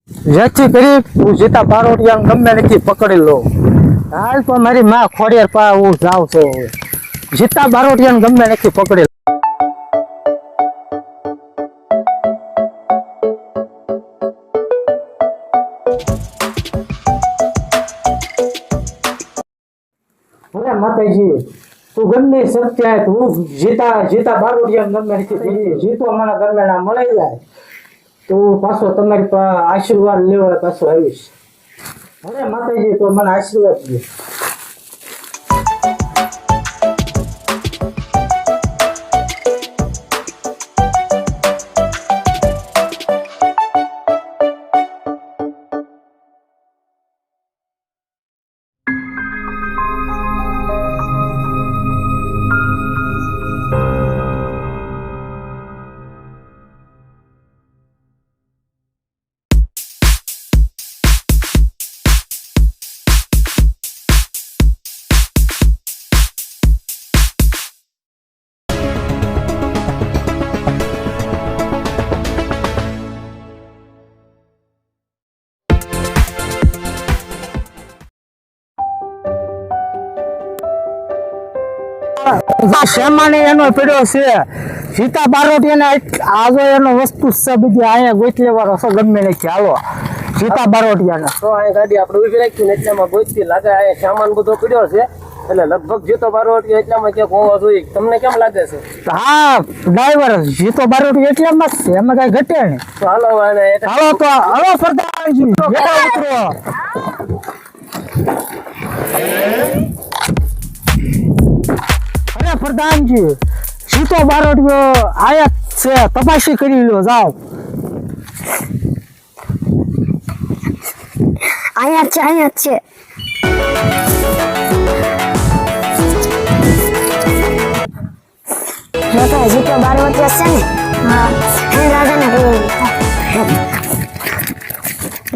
જેથી કરી હું જીતા બારોટિયા ગમે નથી પકડી લો. હાલ તો મારી માં ખોડિયાર પા હું જાઉં છું. જીતા બારોટિયા ગમે નથી પકડી. અરે માતાજી તું ગમે સત્ય તું જીતા બારોટિયા ગમે નથી જીતો મને ગમે ના મળી જાય તો પાછો તમારી આશીર્વાદ લેવા પાછો આવીશ. અરે માતાજી તો મને આશીર્વાદ દે. સામાન્ય એનો પીડ્યો છે સીતા બારોટિયા આજો એનો વસ્તુ છે બધી અહીંયા ગોતલે વાળો છો ગમે નથી. હાલો સીતા બારોટિયા તો અહીંયા ગાડી આપણે ઉભી રાખી ને એટલામાં ગોતતી લાગે અહીંયા સામાન બધો પીડ્યો છે એટલે લગભગ જીતો બારોટિયો એટલામાં ક્યાંક હોવો જોઈએ. તમને કેમ લાગે છે? હા ડ્રાઈવર જીતો બારોટિયો એટલામાં જ છે એમાં કઈ ઘટે નહીં. તો હાલો હાલો તો હાલો પ્રધાનજી બેટા ઉતરો. અરે પ્રધાનજી સીતો બારોટિયો આયા છે તપાસી કરી લો જાઓ. અહીંયા જ છે. જીતો બારોટિયો છે ને? હા રાજાને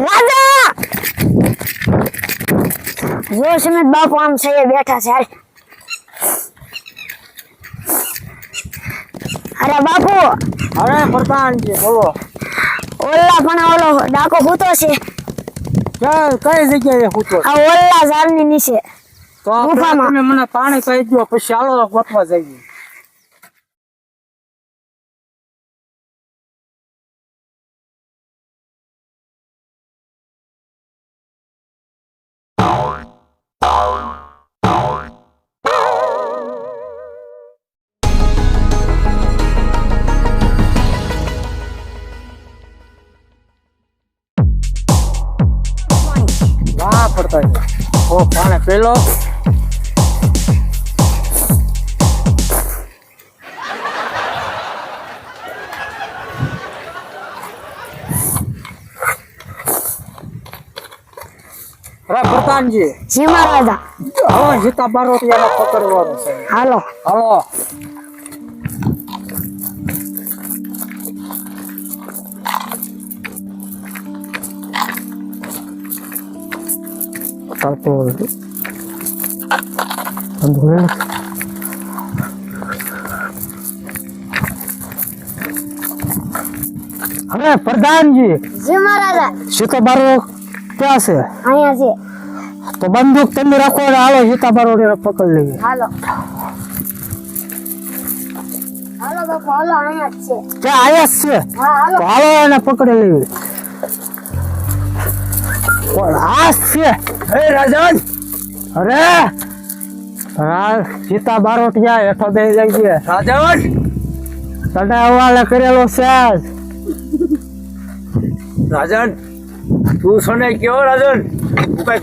રાજા જો સમેત બાપુ આમ છે બેઠા છે. અરે બાપુ. અરે પ્રધાનજી બોલો. ઓલા પણ ઓલો ડાકો ભૂતો છે. કઈ જગ્યાએ પૂછો? આ ઓલા ઝાડની નીચે તો ગુફામાં. તમે મને પાણી કહી દો પછી હાલો ગોતવા જઈએ. વાહ પડતા ઓ પાણી પેલો. અરે પ્રધાનજી જી મહારાજા હવે જીતા બારોટિયાને પકડવાનો છે. હાલો. હાલો હવે પ્રધાનજી જી મહારાજા સીતા બારો ક્યાં છે? અહીંયા છે. તો બંદૂક તમે રાખો અને હાલો સીતા બારોટિયાને પકડી લઈએ. હાલો હાલો બાપુ હાલો અહીંયા જ છે. ક્યાં આયા જ છે? હા હાલો. તો હાલો એને પકડી લઈએ. પણ આ છે હે રાજન. અરે હા સીતા બારોટિયા હેઠો બે જઈએ. રાજન તને હવાલે કરેલો છે. રાજન તું સોને કયો રાજન તું કઈ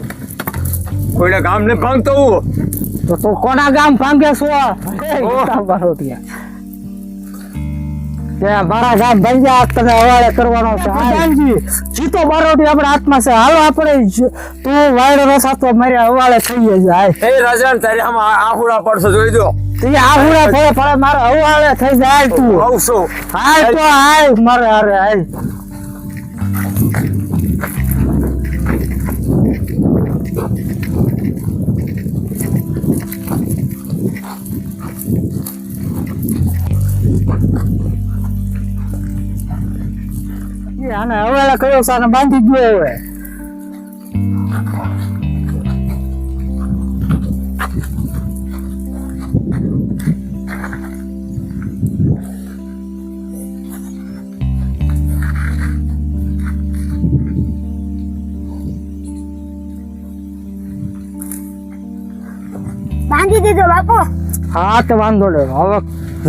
કોઈના ગામ ને ભાંગતો હું તો તું કોના ગામ ભાંગે છો? સીતા બારોટિયા ત્યાં મારા ગામ ભાંગ્યા તને હવાલે કરવાનો છે. પ્રધાનજી સીતો બારોટિયા આપણા હાથમાં છે. હાલો આપણે તું વાયડો રસાતો મારી હવાલે થઈ જાય. હે રાજન તારે આમાં આહુડા પડશે જોઈ દો. તું આહુડા થયો પણ મારો હવાલે થઈ જાય. તું આવશો હાલ તો હાલ મારે હારે હાલ. આને હવાલે ઝઘડા કર્યો છે અને બાંધી ગયો હવે. બાંધી દીધો બાપુ. હા તો વાંધો નહીં, હવે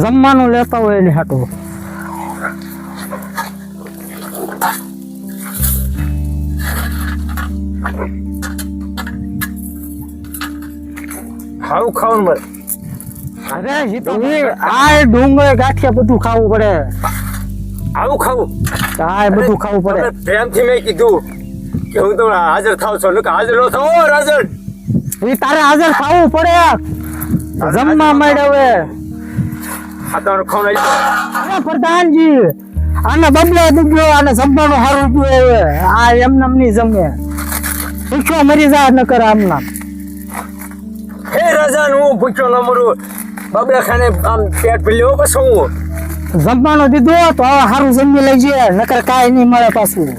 જમવાનું લેતા હોય એની હાટું. ખાવું ખાવાનું મળે. અરે આ ડુંગર ગાંઠિયા બધું ખાવું પડે. આવું ખાવું આ બધું ખાવું પડે. તમે પ્રેમથી મેં કીધું કે હું તો હાજર થાવ છું કે હાજર નો થાવ હાજર. એ તારે હાજર ખાવું પડે. જમવા માંડે હવે. આ તમારું ખાવાનું આવી ગયું. અરે પ્રધાનજી, આને બબલો દુબ્યો, આને જમવાનું સારું ગયું હવે. આ એમને નહીં જમે. ભૂખ્યો મરી જાય નકર આમના. હે રાજા હું ભૂખ્યો ન મરું. બબડા ખાને આમ પેટ ભર્યો પછી હું જમવાનું દીધું તો હવે સારું જમી લઈ જાય નકર કાંઈ નહીં મળે પાછું.